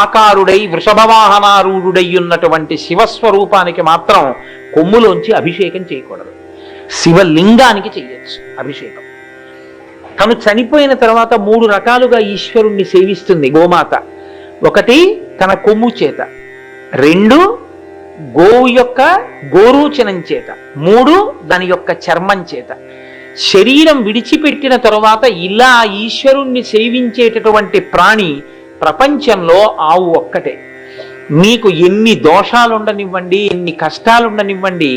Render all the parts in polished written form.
సాకారుడై వృషభవాహనారూఢుడై ఉన్నటువంటి శివస్వరూపానికి మాత్రం కొమ్ములోంచి అభిషేకం చేయకూడదు. శివలింగానికి చెయ్యొచ్చు అభిషేకం. తను చనిపోయిన తర్వాత 3 రకాలుగా ఈశ్వరుణ్ణి సేవిస్తుంది గోమాత. 1 తన కొమ్ము చేత, 2 గోవు యొక్క గోరూచనం చేత, 3 దాని యొక్క చర్మం చేత. శరీరం విడిచిపెట్టిన తరువాత ఇలా ఈశ్వరుణ్ణి సేవించేటటువంటి ప్రాణి ప్రపంచంలో ఆవు ఒక్కటే. మీకు ఎన్ని దోషాలుండనివ్వండి, ఎన్ని కష్టాలుండనివ్వండి,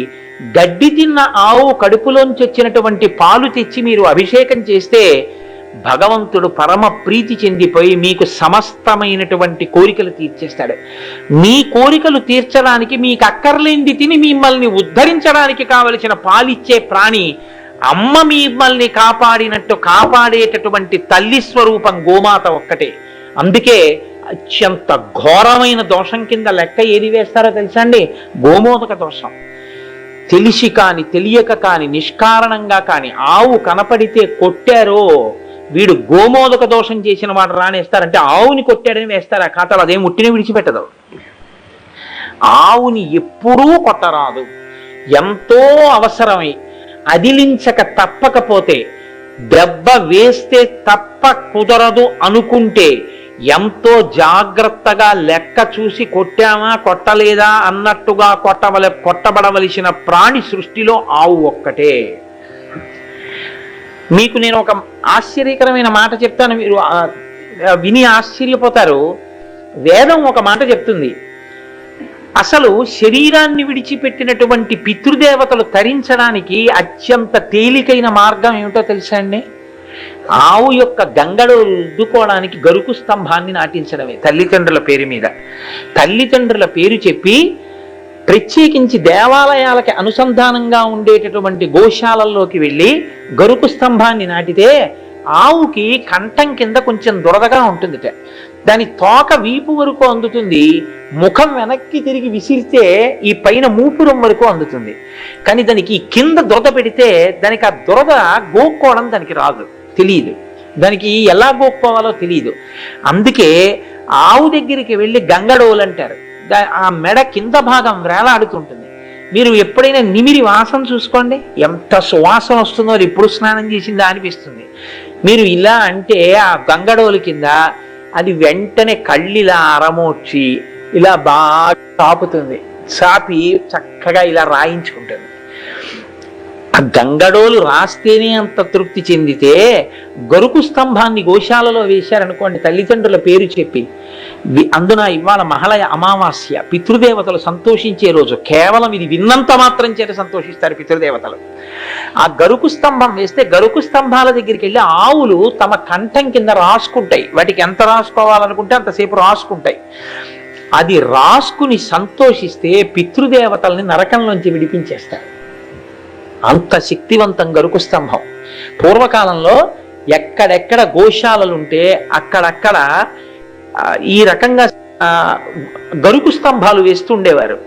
గడ్డి తిన్న ఆవు కడుపులోంచి వచ్చినటువంటి పాలు తెచ్చి మీరు అభిషేకం చేస్తే భగవంతుడు పరమ ప్రీతి చెందిపోయి మీకు సమస్తమైనటువంటి కోరికలు తీర్చేస్తాడు. మీ కోరికలు తీర్చడానికి, మీకు అక్కర్లేంది తిని మిమ్మల్ని ఉద్ధరించడానికి కావలసిన పాలిచ్చే ప్రాణి అమ్మ మిమ్మల్ని కాపాడినట్టు కాపాడేటటువంటి తల్లి స్వరూపం గోమాత ఒక్కటే. అందుకే అత్యంత ఘోరమైన దోషం కింద లెక్క ఏది వేస్తారో తెలుసా అండి? గోమోదక దోషం. తెలిసి కాని తెలియక కాని నిష్కారణంగా కాని ఆవు కనపడితే కొట్టారో వీడు గోమోదక దోషం చేసిన వాడు రానేస్తారంటే ఆవుని కొట్టాడని వేస్తారు ఆ ఖాతాలో. అదేం ముట్టిని విడిచిపెట్టదు. ఆవుని ఎప్పుడూ కొట్టరాదు. ఎంతో అవసరమై అదిలించక తప్పకపోతే, దెబ్బ వేస్తే తప్ప కుదరదు అనుకుంటే ఎంతో జాగ్రత్తగా లెక్క చూసి కొట్టామా కొట్టలేదా అన్నట్టుగా కొట్టబడవలసిన ప్రాణి సృష్టిలో ఆవు ఒక్కటే. మీకు నేను ఒక ఆశ్చర్యకరమైన మాట చెప్తాను, మీరు విని ఆశ్చర్యపోతారు. వేదం ఒక మాట చెప్తుంది. అసలు శరీరాన్ని విడిచిపెట్టినటువంటి పితృదేవతలు తరించడానికి అత్యంత తేలికైన మార్గం ఏమిటో తెలుసా అండి? ఆవు యొక్క గంగడు రుద్దుకోవడానికి గరుకు స్తంభాన్ని నాటించడమే. తల్లిదండ్రుల పేరు మీద తల్లిదండ్రుల పేరు చెప్పి ప్రత్యేకించి దేవాలయాలకి అనుసంధానంగా ఉండేటటువంటి గోశాలల్లోకి వెళ్ళి గరుకు స్తంభాన్ని నాటితే ఆవుకి కంఠం కింద కొంచెం దురదగా ఉంటుందిట. దాని తోక వీపు వరకు అందుతుంది, ముఖం వెనక్కి తిరిగి విసిరితే ఈ పైన మూపురం వరకు అందుతుంది. కానీ దానికి కింద దురద పెడితే దానికి ఆ దురద గోక్కోవడం దానికి రాదు, తెలియదు. దానికి ఎలా గోక్కోవాలో తెలియదు. అందుకే ఆవు దగ్గరికి వెళ్ళి గంగడోలు అంటారు. ఆ మెడ కింద భాగం వేలాడుతుంటుంది. మీరు ఎప్పుడైనా నిమిరి వాసన చూసుకోండి, ఎంత సువాసన వస్తుందో, ఎప్పుడు స్నానం చేసిందా అనిపిస్తుంది. మీరు ఇలా అంటే ఆ గంగడోలు కింద అది వెంటనే కళ్ళిలా అరమోడ్చి ఇలా బాగా చాపుతుంది. చాపి చక్కగా ఇలా రాయించుకుంటుంది. ఆ గంగడోలు రాస్తేనే అంత తృప్తి చెందితే గరుకు స్తంభాన్ని గోశాలలో వేశారనుకోండి తల్లిదండ్రుల పేరు చెప్పి, అందున ఇవాళ మహళయ అమావాస్య, పితృదేవతలు సంతోషించే రోజు. కేవలం ఇది విన్నంత మాత్రం చేత సంతోషిస్తారు పితృదేవతలు. ఆ గరుకు స్తంభం వేస్తే గరుకు స్తంభాల దగ్గరికి వెళ్ళి ఆవులు తమ కంఠం కింద రాసుకుంటాయి. వాటికి ఎంత రాసుకోవాలనుకుంటే అంతసేపు రాసుకుంటాయి. అది రాసుకుని సంతోషిస్తే పితృదేవతల్ని నరకంలోంచి విడిపించేస్తారు. అంత శక్తివంతం గరుకు స్తంభం. పూర్వకాలంలో ఎక్కడెక్కడ గోశాలలుంటే అక్కడక్కడ ఈ రకంగా గరుకు స్తంభాలు వేస్తుండేవారు.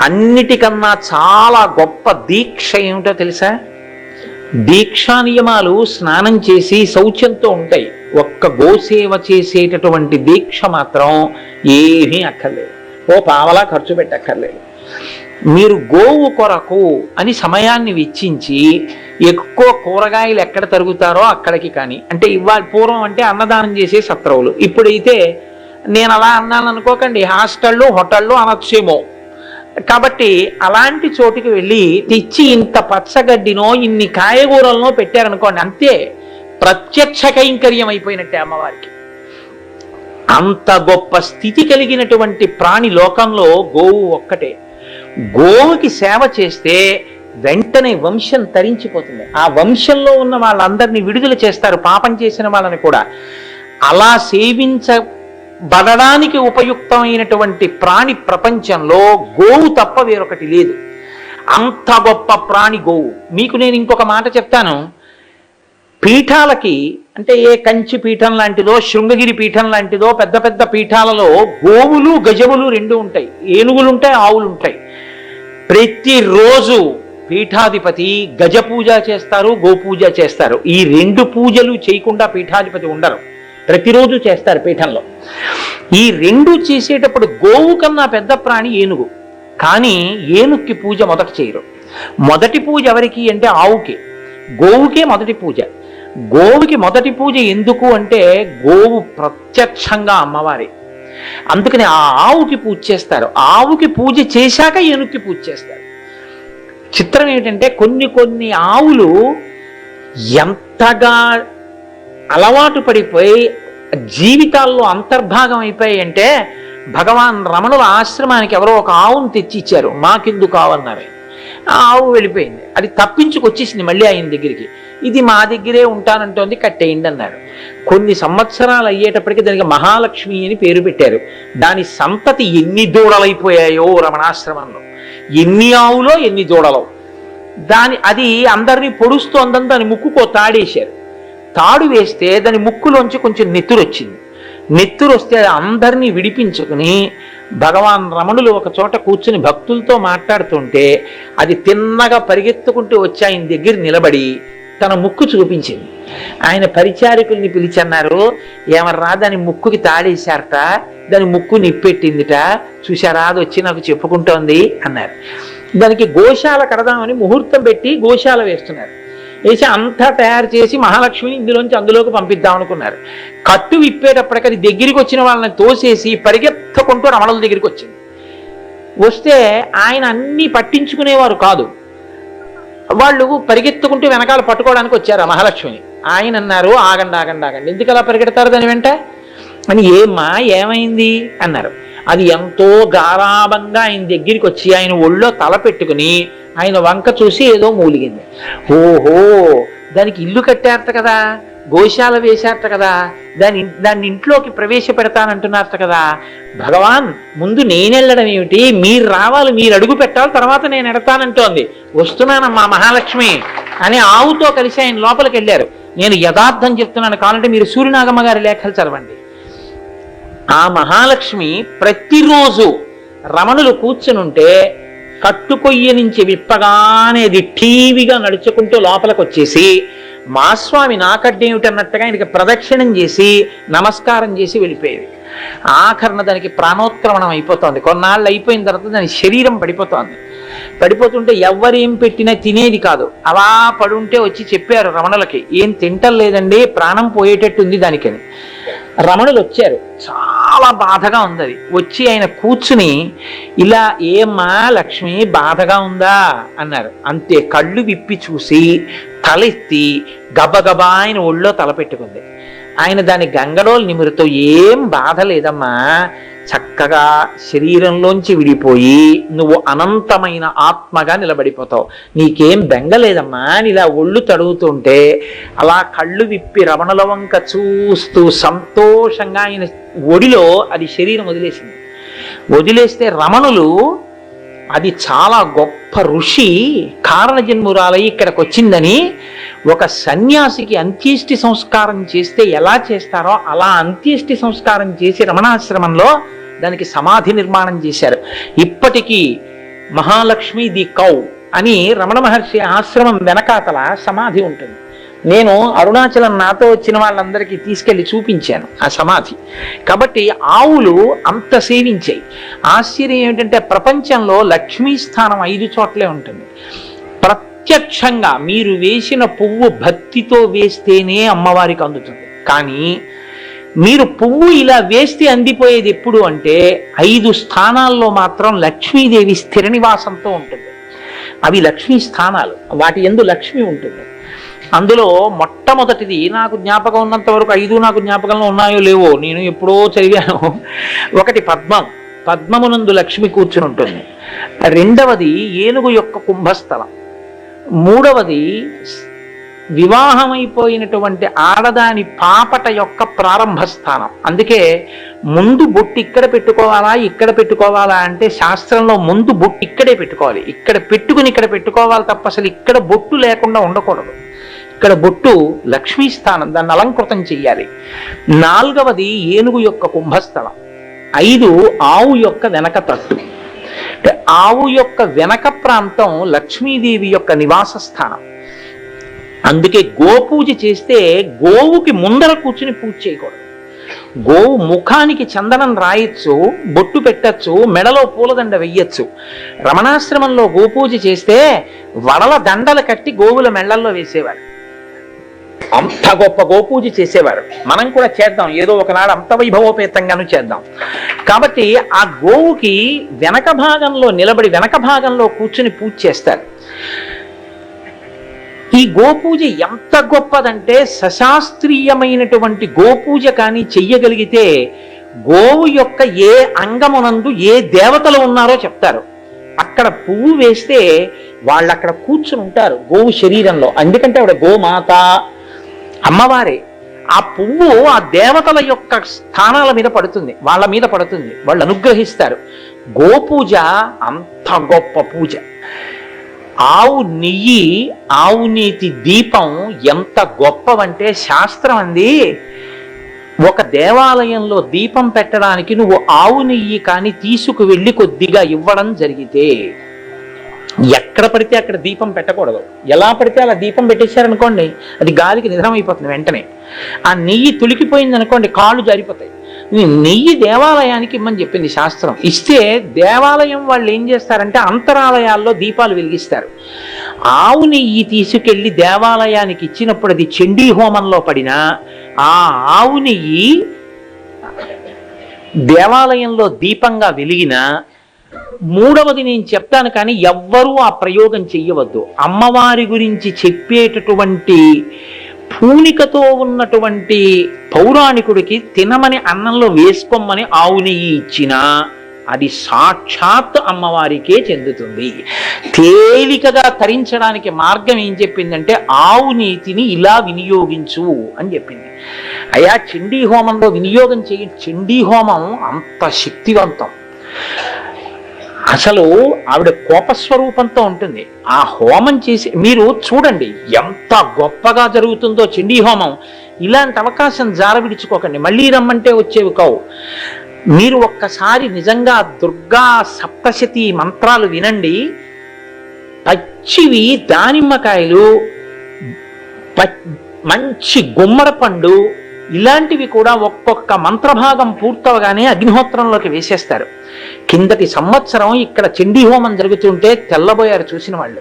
అన్నిటికన్నా చాలా గొప్ప దీక్ష ఏమిటో తెలుసా? దీక్షా నియమాలు స్నానం చేసి శౌచంతో ఉంటాయి. ఒక్క గోసేవ చేసేటటువంటి దీక్ష మాత్రం ఏమీ అక్కర్లేదు, ఓ పావలా ఖర్చు పెట్టక్కర్లేదు. మీరు గోవు కొరకు అని సమయాన్ని వెచ్చించి ఎక్కువ కూరగాయలు ఎక్కడ తరుగుతారో అక్కడికి, కానీ అంటే ఇవాళ పూర్వం అంటే అన్నదానం చేసే సత్రవులు, ఇప్పుడైతే నేను అలా అన్నాను అనుకోకండి, హాస్టళ్ళు హోటళ్ళు అనొచ్చేమో. కాబట్టి అలాంటి చోటుకి వెళ్ళి తెచ్చి ఇంత పచ్చగడ్డినో ఇన్ని కాయగూరలనో పెట్టారనుకోండి, అంతే ప్రత్యక్ష కైంకర్యం అయిపోయినట్టే అమ్మవారికి. అంత గొప్ప స్థితి కలిగినటువంటి ప్రాణి లోకంలో గోవు ఒక్కటే. గోవుకి సేవ చేస్తే వెంటనే వంశం తరించిపోతుంది. ఆ వంశంలో ఉన్న వాళ్ళందరినీ విడుదల చేస్తారు, పాపం చేసిన వాళ్ళని కూడా. అలా సేవించబడడానికి ఉపయుక్తమైనటువంటి ప్రాణి ప్రపంచంలో గోవు తప్ప వేరొకటి లేదు. అంత గొప్ప ప్రాణి గోవు. మీకు నేను ఇంకొక మాట చెప్తాను. పీఠాలకి అంటే ఏ కంచి పీఠం లాంటిదో శృంగగిరి పీఠం లాంటిదో పెద్ద పెద్ద పీఠాలలో గోవులు గజములు రెండు ఉంటాయి, ఏనుగులు ఉంటాయి, ఆవులు ఉంటాయి. ప్రతిరోజు పీఠాధిపతి గజ పూజ చేస్తారు, గోపూజ చేస్తారు. ఈ రెండు పూజలు చేయకుండా పీఠాధిపతి ఉండరు. ప్రతిరోజు చేస్తారు పీఠంలో. ఈ రెండు చేసేటప్పుడు గోవు కన్నా పెద్ద ప్రాణి ఏనుగు. కానీ ఏనుక్కి పూజ మొదట చేయరు. మొదటి పూజ ఎవరికి అంటే ఆవుకి. గోవుకే మొదటి పూజ. గోవుకి మొదటి పూజ ఎందుకు అంటే గోవు ప్రత్యక్షంగా అమ్మవారి. అందుకని ఆ ఆవుకి పూజ చేస్తారు. ఆవుకి పూజ చేశాక ఏనుక్కి పూజ చేస్తారు. చిత్రం ఏమిటంటే కొన్ని కొన్ని ఆవులు ఎంతగా అలవాటు పడిపోయి జీవితాల్లో అంతర్భాగం అయిపోయాయి అంటే భగవాన్ రమణుల ఆశ్రమానికి ఎవరో ఒక ఆవును తెచ్చి ఇచ్చారు. మాకెందుకు కావన్నారు. ఆ ఆవు వెళ్ళిపోయింది. అది తప్పించుకొచ్చేసింది మళ్ళీ ఆయన దగ్గరికి. ఇది మా దగ్గరే ఉంటానంటోంది, కట్టేయండి అన్నారు. కొన్ని సంవత్సరాలు అయ్యేటప్పటికి దానికి మహాలక్ష్మి అని పేరు పెట్టారు. దాని సంతతి ఎన్ని దూడలైపోయాయో రమణాశ్రమంలో, ఎన్ని ఆవులో ఎన్ని దూడలో. అది అందరినీ పొడుస్తోందని దాని ముక్కుకో తాడేశారు. తాడు వేస్తే దాని ముక్కులోంచి కొంచెం నెత్తురు వచ్చింది. నెత్తురు వస్తే అందరినీ విడిపించుకుని భగవాన్ రమణులు ఒక చోట కూర్చుని భక్తులతో మాట్లాడుతుంటే అది తిన్నగా పరిగెత్తుకుంటూ వచ్చి ఆయన దగ్గర నిలబడి తన ముక్కు చూపించింది. ఆయన పరిచారికుల్ని పిలిచన్నారు, ఏమర్రా దాని ముక్కుకి తాడేశారట, దాని ముక్కు నిప్పెట్టిందిట, చూశారా అది వచ్చి నాకు చెప్పుకుంటోంది అన్నారు. దానికి గోశాల కడదామని ముహూర్తం పెట్టి గోశాల వేస్తున్నారు. వేసి అంతా తయారు చేసి మహాలక్ష్మిని ఇందులోంచి అందులోకి పంపిద్దాం అనుకున్నారు. కట్టు విప్పేటప్పటికి అది దగ్గరికి వచ్చిన వాళ్ళని తోసేసి పరిగెత్తుకుంటూ రమణుల దగ్గరికి వచ్చింది. వస్తే ఆయన అన్నీ పట్టించుకునేవారు కాదు. వాళ్ళు పరిగెత్తుకుంటూ వెనకాల పట్టుకోవడానికి వచ్చారు ఆ మహాలక్ష్మిని. ఆయన అన్నారు, ఆగండి ఆగండి ఆగండి, ఎందుకు అలా పరిగెడతారు దాని వెంట అని. ఏమ్మా ఏమైంది అన్నారు. అది ఎంతో గారాబంగా ఆయన దగ్గరికి వచ్చి ఆయన ఒళ్ళో తల పెట్టుకుని ఆయన వంక చూసి ఏదో మూలిగింది. ఓహో, దానికి ఇల్లు కట్టారట కదా, గోశాల వేశారట కదా, దాన్ని ఇంట్లోకి ప్రవేశపెడతానంటున్నారట కదా. భగవాన్ ముందు నేనెళ్ళడం ఏమిటి, మీరు రావాలి, మీరు అడుగు పెట్టాలి, తర్వాత నేను ఎడతానంటోంది. వస్తున్నానమ్మా మహాలక్ష్మి అని ఆవుతో కలిసి ఆయన లోపలికి వెళ్ళారు. నేను యథార్థం చెప్తున్నాను, కావాలంటే మీరు సూర్యనాగమ్మ గారి లేఖలు చదవండి. ఆ మహాలక్ష్మి ప్రతిరోజు రమణులు కూర్చునుంటే కట్టుకొయ్య నుంచి విప్పగానే అది టీవీగా నడుచుకుంటూ లోపలికి వచ్చేసి మా స్వామి నాకడ్డేమిటన్నట్టుగా ఆయనకి ప్రదక్షిణం చేసి నమస్కారం చేసి వెళ్ళిపోయేది. ఆఖరణ దానికి ప్రాణోత్క్రమణం అయిపోతుంది. కొన్నాళ్ళు అయిపోయిన తర్వాత దాని శరీరం పడిపోతుంది. పడిపోతుంటే ఎవరేం పెట్టినా తినేది కాదు. అలా పడుంటే వచ్చి చెప్పారు రమణులకి, ఏం తింటలేదండి, ప్రాణం పోయేటట్టుంది దానికని. రమణులు వచ్చారు, చాలా బాధగా ఉంది. అది వచ్చి ఆయన కూర్చుని ఇలా, ఏమ్మా లక్ష్మి బాధగా ఉందా అన్నారు. అంతే, కళ్ళు విప్పి చూసి తలెత్తి గబగబా ఆయన ఒళ్ళో తలపెట్టుకుంది. ఆయన దాని గంగడోలు నిమురుతో, ఏం బాధ లేదమ్మా, చక్కగా శరీరంలోంచి విడిపోయి నువ్వు అనంతమైన ఆత్మగా నిలబడిపోతావు, నీకేం బెంగలేదమ్మా అని ఇలా ఒళ్ళు తడుగుతుంటే అలా కళ్ళు విప్పి రమణుల వంక చూస్తూ సంతోషంగా ఆయన ఒడిలో అది శరీరం వదిలేసింది. వదిలేస్తే రమణులు, అది చాలా గొప్ప ఋషి కారణజన్మురాలై ఇక్కడికి వచ్చిందని ఒక సన్యాసికి అంత్యేష్టి సంస్కారం చేస్తే ఎలా చేస్తారో అలా అంత్యేష్టి సంస్కారం చేసి రమణాశ్రమంలో దానికి సమాధి నిర్మాణం చేశారు. ఇప్పటికీ మహాలక్ష్మి ది కౌ అని రమణ మహర్షి ఆశ్రమం వెనకాతల సమాధి ఉంటుంది. నేను అరుణాచలం నాతో వచ్చిన వాళ్ళందరికీ తీసుకెళ్లి చూపించాను ఆ సమాధి. కాబట్టి ఆవులు అంత సేవించాయి. ఆశ్చర్యం ఏమిటంటే ప్రపంచంలో లక్ష్మీ స్థానం 5 చోట్లే ఉంటుంది. ప్రత్యక్షంగా మీరు వేసిన పువ్వు భక్తితో వేస్తేనే అమ్మవారికి అందుతుంది. కానీ మీరు పువ్వు ఇలా వేస్తే అందిపోయేది ఎప్పుడు అంటే 5 స్థానాల్లో మాత్రం లక్ష్మీదేవి స్థిర నివాసంతో ఉంటుంది. అవి లక్ష్మీ స్థానాలు, వాటి యందు లక్ష్మి ఉంటుంది. అందులో మొట్టమొదటిది నాకు జ్ఞాపకం ఉన్నంత వరకు 5 నాకు జ్ఞాపకంలో ఉన్నాయో లేవో, నేను ఎప్పుడో చదివాను. ఒకటి పద్మం, పద్మమునందు లక్ష్మి కూర్చుని ఉంటుంది. రెండవది ఏనుగు యొక్క కుంభస్థలం. మూడవది వివాహమైపోయినటువంటి ఆడదాని పాపట యొక్క ప్రారంభ స్థానం. అందుకే ముందు బొట్టు ఇక్కడ పెట్టుకోవాలా ఇక్కడ పెట్టుకోవాలా అంటే శాస్త్రంలో ముందు బొట్టు ఇక్కడే పెట్టుకోవాలి. ఇక్కడ పెట్టుకుని ఇక్కడ పెట్టుకోవాలి తప్ప అసలు ఇక్కడ బొట్టు లేకుండా ఉండకూడదు. ఇక్కడ బొట్టు లక్ష్మీ స్థానం, దాన్ని అలంకృతం చెయ్యాలి. నాలుగవది ఏనుగు యొక్క కుంభస్థలం. 5 ఆవు యొక్క వెనక తట్టు. ఆవు యొక్క వెనక ప్రాంతం లక్ష్మీదేవి యొక్క నివాస స్థానం. అందుకే గోపూజ చేస్తే గోవుకి ముందర కూర్చుని పూజ చేయకూడదు. గోవు ముఖానికి చందనం రాయొచ్చు, బొట్టు పెట్టచ్చు, మెడలో పూలదండ వెయ్యొచ్చు. రమణాశ్రమంలో గోపూజ చేస్తే వడల దండలు కట్టి గోవుల మెళ్ళల్లో వేసేవారు. అంత గొప్ప గోపూజ చేసేవారు. మనం కూడా చేద్దాం, ఏదో ఒకనాడు అంత వైభవోపేతంగాను చేద్దాం. కాబట్టి ఆ గోవుకి వెనక భాగంలో నిలబడి వెనక భాగంలో కూర్చుని పూజ చేస్తారు. ఈ గోపూజ ఎంత గొప్పదంటే సశాస్త్రీయమైనటువంటి గోపూజ కానీ చెయ్యగలిగితే గోవు యొక్క ఏ అంగమునందు ఏ దేవతలు ఉన్నారో చెప్తారు. అక్కడ పువ్వు వేస్తే వాళ్ళు అక్కడ కూర్చుని ఉంటారు గోవు శరీరంలో. ఎందుకంటే ఆవిడ గోమాత, అమ్మవారే. ఆ పువ్వు ఆ దేవతల యొక్క స్థానాల మీద పడుతుంది, వాళ్ళ మీద పడుతుంది, వాళ్ళు అనుగ్రహిస్తారు. గోపూజ అంత గొప్ప పూజ. ఆవు నెయ్యి, ఆవు నీతి దీపం ఎంత గొప్పవంటే శాస్త్రం అంది, ఒక దేవాలయంలో దీపం పెట్టడానికి నువ్వు ఆవు నెయ్యి కానీ తీసుకువెళ్ళి కొద్దిగా ఇవ్వడం జరిగితే, ఎక్కడ పడితే అక్కడ దీపం పెట్టకూడదు. ఎలా పడితే అలా దీపం పెట్టేశారనుకోండి, అది గాలికి నిధనం అయిపోతుంది వెంటనే. ఆ నెయ్యి తులికిపోయింది అనుకోండి, కాళ్ళు జారిపోతాయి. నెయ్యి దేవాలయానికి ఇమ్మని చెప్పింది శాస్త్రం. ఇస్తే దేవాలయం వాళ్ళు ఏం చేస్తారంటే అంతరాలయాల్లో దీపాలు వెలిగిస్తారు. ఆవు నెయ్యి తీసుకెళ్లి దేవాలయానికి ఇచ్చినప్పుడు అది చండీ హోమంలో పడినా ఆ ఆవు నెయ్యి దేవాలయంలో దీపంగా వెలిగినా, మూడవది నేను చెప్తాను కానీ ఎవ్వరూ ఆ ప్రయోగం చెయ్యవద్దు. అమ్మవారి గురించి చెప్పేటటువంటి పూనికతో ఉన్నటువంటి పౌరాణికుడికి తినమని అన్నంలో వేసుకోమని ఆవు నెయ్యి ఇచ్చినా అది సాక్షాత్ అమ్మవారికే చెందుతుంది. తేలికగా తరించడానికి మార్గం ఏం చెప్పిందంటే ఆవు నీతిని ఇలా వినియోగించు అని చెప్పింది. అయ్యా చండీ హోమంలో వినియోగం చేయ. చండీ హోమం అంత శక్తివంతం. అసలు ఆవిడ కోపస్వరూపంతో ఉంటుంది. ఆ హోమం చేసి మీరు చూడండి ఎంత గొప్పగా జరుగుతుందో చండీ హోమం. ఇలాంటి అవకాశం జారవిడుచుకోకండి, మళ్ళీ రమ్మంటే వచ్చేవి కావు. మీరు ఒక్కసారి నిజంగా దుర్గా సప్తశతి మంత్రాలు వినండి. పచ్చివి దానిమ్మకాయలు, మంచి గుమ్మడి పండు, ఇలాంటివి కూడా ఒక్కొక్క మంత్రభాగం పూర్తవగానే అగ్నిహోత్రంలోకి వేసేస్తారు. కిందటి సంవత్సరం ఇక్కడ చండీ హోమం జరుగుతుంటే తెల్లబోయారు చూసిన వాళ్ళు.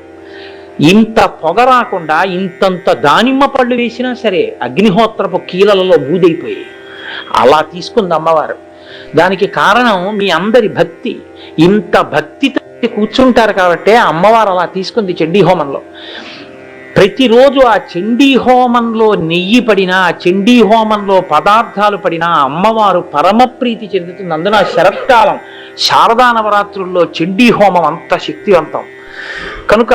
ఇంత పొగ రాకుండా ఇంతంత దానిమ్మ పళ్ళు వేసినా సరే అగ్నిహోత్రపు కీలలలో బూదైపోయాయి. అలా తీసుకుంది అమ్మవారు. దానికి కారణం మీ అందరి భక్తి. ఇంత భక్తితో కూర్చుంటారు కాబట్టి అమ్మవారు అలా తీసుకుంది చండీ హోమంలో. ప్రతిరోజు ఆ చండీ హోమంలో నెయ్యి పడినా, ఆ చండీ హోమంలో పదార్థాలు పడినా అమ్మవారు పరమప్రీతి చెందుతుంది. అందున శరత్కాలం శారదా నవరాత్రుల్లో చండీ హోమం అంత శక్తివంతం కనుక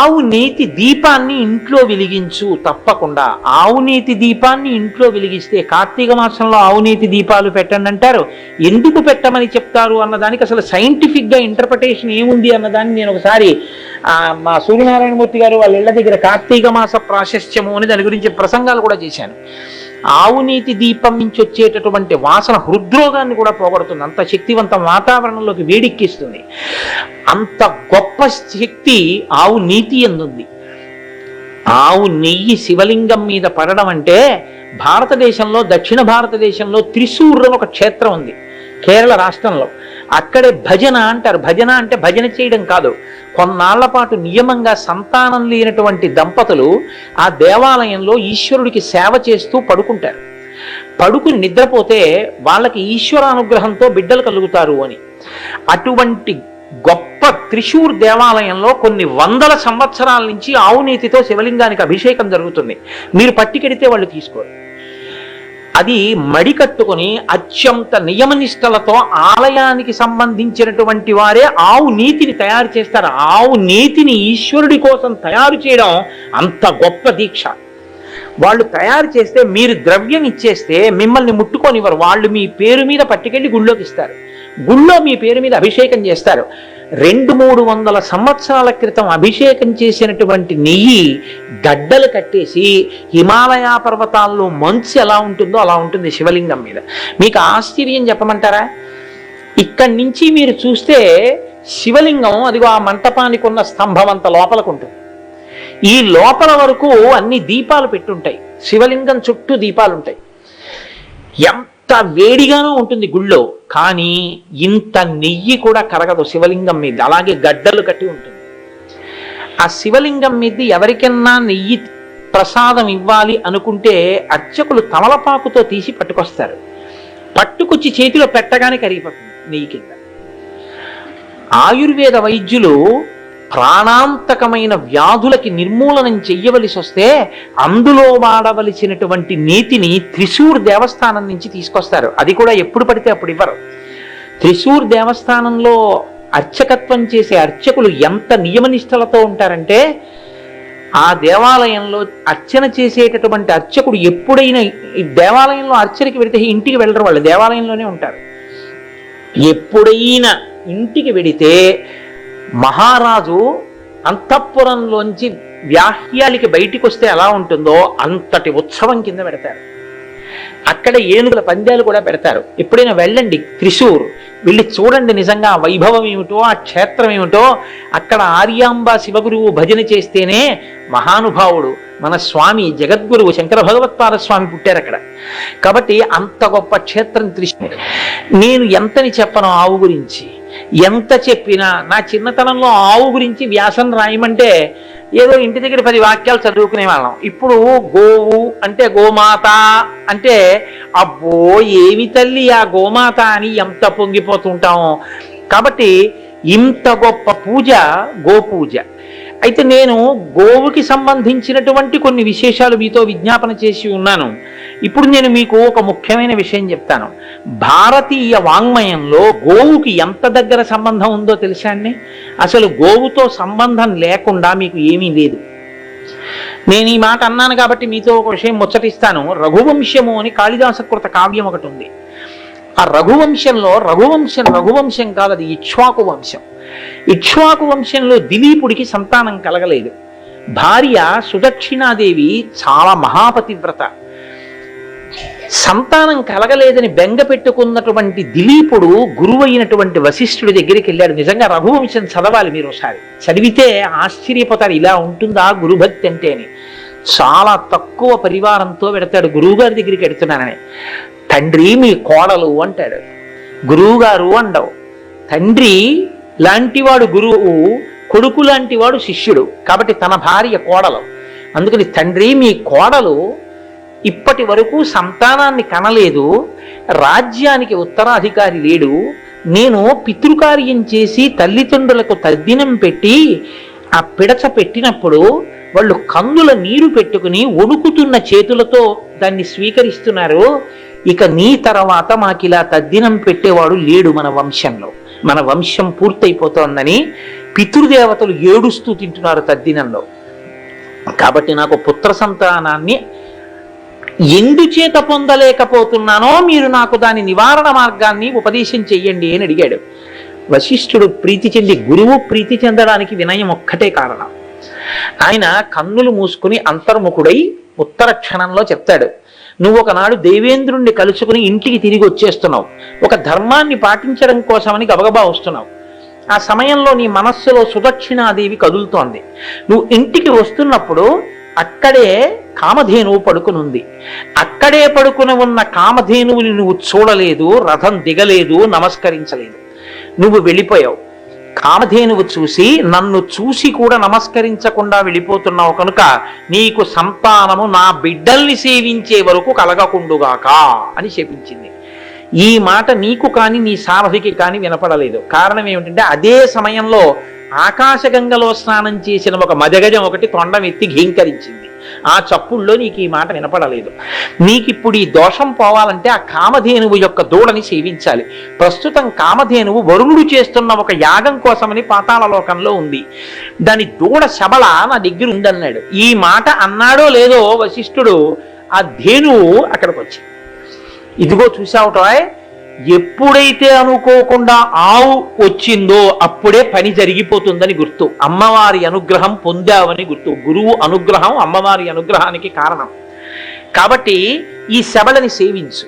ఆవు నేతి దీపాన్ని ఇంట్లో వెలిగించు. తప్పకుండా ఆవు నేతి దీపాన్ని ఇంట్లో వెలిగిస్తే, కార్తీక మాసంలో ఆవు నేతి దీపాలు పెట్టండి అంటారు. ఎందుకు పెట్టమని చెప్తారు అన్నదానికి అసలు సైంటిఫిక్గా ఇంటర్ప్రిటేషన్ ఏముంది అన్నదాన్ని నేను ఒకసారి మా సూర్యనారాయణమూర్తి గారు వాళ్ళ ఇళ్ల దగ్గర కార్తీక మాస ప్రాశస్త్యము అని దాని గురించి ప్రసంగాలు కూడా చేశాను. ఆవు నీతి దీపం నుంచి వచ్చేటటువంటి వాసన హృద్రోగాన్ని కూడా పోగొడుతుంది. అంత శక్తివంతం, వాతావరణంలోకి వేడిక్కిస్తుంది. అంత గొప్ప శక్తి ఆవు నీతి ఎందుంది. ఆవు నెయ్యి శివలింగం మీద పడడం అంటే, భారతదేశంలో దక్షిణ భారతదేశంలో త్రిశూర్ ఒక క్షేత్రం ఉంది కేరళ రాష్ట్రంలో. అక్కడే భజన అంటారు. భజన అంటే భజన చేయడం కాదు, కొన్నాళ్ల పాటు నియమంగా సంతానం లేనటువంటి దంపతులు ఆ దేవాలయంలో ఈశ్వరుడికి సేవ చేస్తూ పడుకుంటారు. పడుకుని నిద్రపోతే వాళ్ళకి ఈశ్వరానుగ్రహంతో బిడ్డలు కలుగుతారు అని. అటువంటి గొప్ప త్రిశూర్ దేవాలయంలో కొన్ని వందల సంవత్సరాల నుంచి ఆవు నీతితో శివలింగానికి అభిషేకం జరుగుతుంది. మీరు పట్టికెడితే వాళ్ళు తీసుకోరు. అది మడి కట్టుకుని అత్యంత నియమనిష్టలతో ఆలయానికి సంబంధించినటువంటి వారే ఆవు నీతిని తయారు చేస్తారు. ఆవు నీతిని ఈశ్వరుడి కోసం తయారు చేయడం అంత గొప్ప దీక్ష. వాళ్ళు తయారు చేస్తే మీరు ద్రవ్యం ఇచ్చేస్తే మిమ్మల్ని ముట్టుకొనివ్వరు. వాళ్ళు మీ పేరు మీద పట్టుకెళ్ళి గుళ్ళోకి ఇస్తారు. గుళ్ళో మీ పేరు మీద అభిషేకం చేస్తారు. 200-300 సంవత్సరాల క్రితం అభిషేకం చేసినటువంటి నెయ్యి గడ్డలు కట్టేసి హిమాలయ పర్వతాల్లో మంచు ఎలా ఉంటుందో అలా ఉంటుంది శివలింగం మీద. మీకు ఆశ్చర్యం చెప్పమంటారా? ఇక్కడి నుంచి మీరు చూస్తే శివలింగం అదిగో ఆ మంటపానికి ఉన్న స్తంభం అంత లోపలకు ఉంటుంది. ఈ లోపల వరకు అన్ని దీపాలు పెట్టుంటాయి. శివలింగం చుట్టూ దీపాలు ఉంటాయి. ఎంత వేడిగానూ ఉంటుంది గుళ్ళో, కానీ ఇంత నెయ్యి కూడా కరగదు శివలింగం మీద, అలాగే గడ్డలు కట్టి ఉంటుంది. ఆ శివలింగం మీద ఎవరికన్నా నెయ్యి ప్రసాదం ఇవ్వాలి అనుకుంటే అర్చకులు తమలపాకుతో తీసి పట్టుకొస్తారు. పట్టుకొచ్చి చేతిలో పెట్టగానే కరిగిపోతుంది నెయ్యి కింద. ఆయుర్వేద వైద్యులు ప్రాణాంతకమైన వ్యాధులకి నిర్మూలనం చెయ్యవలసి వస్తే అందులో వాడవలసినటువంటి నేతిని త్రిశూర్ దేవస్థానం నుంచి తీసుకొస్తారు. అది కూడా ఎప్పుడు పడితే అప్పుడు ఇవ్వరు. త్రిశూర్ దేవస్థానంలో అర్చకత్వం చేసే అర్చకులు ఎంత నియమనిష్టలతో ఉంటారంటే, ఆ దేవాలయంలో అర్చన చేసేటటువంటి అర్చకుడు ఎప్పుడైనా ఈ దేవాలయంలో అర్చనకి వెడితే ఇంటికి వెళ్ళరు, వాళ్ళు దేవాలయంలోనే ఉంటారు. ఎప్పుడైనా ఇంటికి వెడితే మహారాజు అంతఃపురంలోంచి వ్యాహ్యాలికి బయటికి వస్తే ఎలా ఉంటుందో అంతటి ఉత్సవం కింద పెడతారు. అక్కడ ఏనుగుల పందాలు కూడా పెడతారు. ఎప్పుడైనా వెళ్ళండి త్రిశూర్, వెళ్ళి చూడండి నిజంగా ఆ వైభవం ఏమిటో, ఆ క్షేత్రం ఏమిటో. అక్కడ ఆర్యాంబ శివగురువు భజన చేస్తేనే మహానుభావుడు మన స్వామి జగద్గురువు శంకర భగవత్పాద స్వామి పుట్టారు అక్కడ. కాబట్టి అంత గొప్ప క్షేత్రం త్రిశూర్. నేను ఎంతని చెప్పను ఆవు గురించి, ఎంత చెప్పినా నా చిన్నతనంలో ఆవు గురించి వ్యాసం రాయమంటే ఏదో ఇంటి దగ్గర 10 వాక్యాలు చదువుకునే వాళ్ళం. ఇప్పుడు గోవు అంటే గోమాత అంటే అబ్బో ఏమి తల్లి ఆ గోమాత అని ఎంత పొంగిపోతుంటామో. కాబట్టి ఇంత గొప్ప పూజ గోపూజ. అయితే నేను గోవుకి సంబంధించినటువంటి కొన్ని విశేషాలు మీతో విజ్ఞాపన చేసి ఉన్నాను. ఇప్పుడు నేను మీకు ఒక ముఖ్యమైన విషయం చెప్తాను. భారతీయ వాంగ్మయంలో గోవుకి ఎంత దగ్గర సంబంధం ఉందో తెలుసా అండి? అసలు గోవుతో సంబంధం లేకుండా మీకు ఏమీ లేదు. నేను ఈ మాట అన్నాను కాబట్టి మీతో ఒక విషయం ముచ్చటిస్తాను. రఘువంశము అని కాళిదాసకృత కావ్యం ఒకటి ఉంది. ఆ రఘువంశంలో రఘువంశం కాదు, అది ఇక్ష్వాకు వంశం. ఇక్ష్వాకు వంశంలో దిలీపుడికి సంతానం కలగలేదు. భార్య సుదక్షిణాదేవి చాలా మహాపతివ్రత. సంతానం కలగలేదని బెంగ పెట్టుకున్నటువంటి దిలీపుడు గురువు అయినటువంటి వశిష్ఠుడి దగ్గరికి వెళ్ళాడు. నిజంగా రఘువంశం చదవాలి మీరు ఒకసారి, చదివితే ఆశ్చర్యపోతారు ఇలా ఉంటుందా గురుభక్తి అంటే అని. చాలా తక్కువ పరివారంతో పెడతాడు. గురువుగారి దగ్గరికి వెడుతున్నానని. తండ్రి మీ కోడలు అంటాడు. గురువుగారు అండవు. తండ్రి లాంటివాడు గురువు, కొడుకు లాంటివాడు శిష్యుడు. కాబట్టి తన భార్య కోడలు. అందుకని తండ్రి మీ కోడలు ఇప్పటి వరకు సంతానాన్ని కనలేదు, రాజ్యానికి ఉత్తరాధికారి లేడు. నేను పితృకార్యం చేసి తల్లిదండ్రులకు తద్దినం పెట్టి ఆ పిడచ పెట్టినప్పుడు వాళ్ళు కన్నుల నీరు పెట్టుకుని వణుకుతున్న చేతులతో దాన్ని స్వీకరిస్తున్నారు. ఇక నీ తర్వాత మాకిలా తద్దినం పెట్టేవాడు లేడు మన వంశంలో, మన వంశం పూర్తయిపోతోందని పితృదేవతలు ఏడుస్తూ తింటున్నారు తద్దినంలో. కాబట్టి నాకు పుత్ర సంతానాన్ని ఎందుచేత పొందలేకపోతున్నానో మీరు నాకు దాని నివారణ మార్గాన్ని ఉపదేశం చెయ్యండి అని అడిగాడు. వశిష్ఠుడు ప్రీతి చెంది, గురువు ప్రీతి చెందడానికి వినయం ఒక్కటే కారణం. ఆయన కన్నులు మూసుకుని అంతర్ముఖుడై ఉత్తర క్షణంలో చెప్తాడు, నువ్వు ఒకనాడు దేవేంద్రుణ్ణి కలుసుకుని ఇంటికి తిరిగి వచ్చేస్తున్నావు. ఒక ధర్మాన్ని పాటించడం కోసమని గబగబా వస్తున్నావు. ఆ సమయంలో నీ మనస్సులో సుదక్షిణాదేవి కదులుతోంది. నువ్వు ఇంటికి వస్తున్నప్పుడు అక్కడే కామధేనువు పడుకునుంది. అక్కడే పడుకుని ఉన్న కామధేనువుని నువ్వు చూడలేదు, రథం దిగలేదు, నమస్కరించలేదు. నువ్వు వెళ్ళిపోయావు. కామధేనువు చూసి నన్ను చూసి కూడా నమస్కరించకుండా వెళ్ళిపోతున్నావు కనుక నీకు సంతానము నా బిడ్డల్ని సేవించే వరకు కలగకుండుగాక అని శపించింది. ఈ మాట నీకు కానీ నీ సారథికి కానీ వినపడలేదు. కారణం ఏమిటంటే అదే సమయంలో ఆకాశగంగలో స్నానం చేసిన ఒక మదగజం ఒకటి తొండం ఎత్తి ఘీంకరించింది. ఆ చప్పుల్లో నీకు ఈ మాట వినపడలేదు. నీకిప్పుడు ఈ దోషం పోవాలంటే ఆ కామధేనువు యొక్క దూడని సేవించాలి. ప్రస్తుతం కామధేనువు వరుణుడు చేస్తున్న ఒక యాగం కోసమని పాతాళ లోకంలో ఉంది. దాని దూడ శబళ నా దగ్గర ఉందన్నాడు. ఈ మాట అన్నాడో లేదో వశిష్ఠుడు ఆ ధేనువు అక్కడికి వచ్చి, ఇదిగో చూసావుటాయ్, ఎప్పుడైతే అనుకోకుండా ఆవు వచ్చిందో అప్పుడే పని జరిగిపోతుందని గుర్తు. అమ్మవారి అనుగ్రహం పొందావని గుర్తు. గురువు అనుగ్రహం అమ్మవారి అనుగ్రహానికి కారణం. కాబట్టి ఈ శబళని సేవించు